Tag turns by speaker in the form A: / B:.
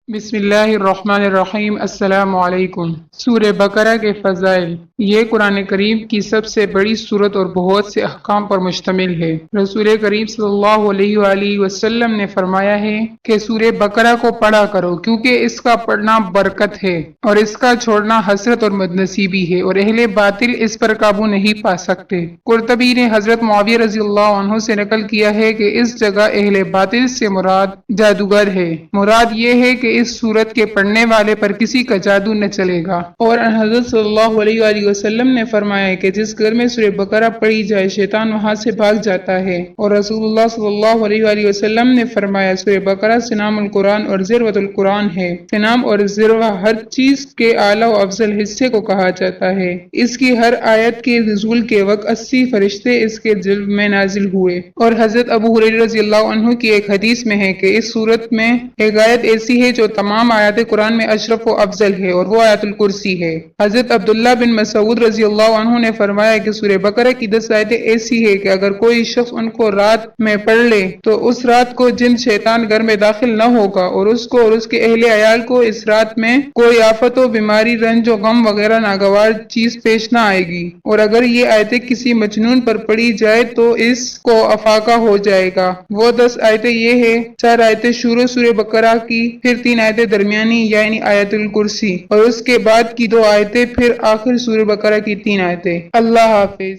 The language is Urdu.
A: بسم اللہ الرحمن الرحیم۔ السلام علیکم۔ سورہ بقرہ کے فضائل۔ یہ قرآن کریم کی سب سے بڑی سورت اور بہت سے احکام پر مشتمل ہے۔ رسول کریم صلی اللہ علیہ وآلہ وسلم نے فرمایا ہے کہ سورہ بقرہ کو پڑھا کرو کیونکہ اس کا پڑھنا برکت ہے اور اس کا چھوڑنا حسرت اور بدنصیبی ہے، اور اہل باطل اس پر قابو نہیں پا سکتے۔ قرطبی نے حضرت معاویہ رضی اللہ عنہ سے نقل کیا ہے کہ اس جگہ اہل باطل سے مراد جادوگر ہے۔ مراد یہ ہے کہ اس سورت کے پڑھنے والے پر کسی کا جادو نہ چلے گا۔ اور حضرت صلی اللہ علیہ وآلہ وسلم نے فرمایا کہ جس گھر میں سورہ بقرہ پڑھی جائے شیطان وہاں سے بھاگ جاتا ہے، اور رسول اللہ صلی اللہ علیہ وآلہ وسلم نے فرمایا سورہ بقرہ سنام القرآن اور ذروۃ القرآن ہے۔ سنام اور ذروہ ہر چیز کے اعلیٰ و افضل حصے کو کہا جاتا ہے۔ اس کی ہر آیت کے نزول کے وقت 80 فرشتے اس کے جلد میں نازل ہوئے، اور حضرت ابو ہریرہ رضی اللہ عنہ کی ایک حدیث میں ہے کہ اس سورت میں ایک آیت ایسی ہے جو تمام آیات قرآن میں اشرف و افضل ہے، اور وہ آیت الکرسی ہے۔ حضرت عبداللہ بن مسعود رضی اللہ عنہ نے فرمایا کہ سورہ بقرہ کی 10 آیتیں ایسی ہے کہ اگر کوئی شخص ان کو رات میں پڑھ لے تو اس رات کو جن شیطان گھر میں داخل نہ ہوگا، اور اس کو اور اس کے اہل عیال کو اس رات میں کوئی آفت و بیماری، رنج و غم وغیرہ ناگوار چیز پیش نہ آئے گی۔ اور اگر یہ آیتیں کسی مجنون پر پڑھی جائے تو اس کو افاقہ ہو جائے گا۔ وہ 10 آیتیں یہ ہے: 4 آیتیں شروع سورہ بقرہ کی، پھر 3 آیتیں درمیانی یعنی آیت الکرسی، اور اس کے بعد کی 2 آیتیں، پھر آخر سورہ بقرہ کی 3 آیتیں۔ اللہ حافظ۔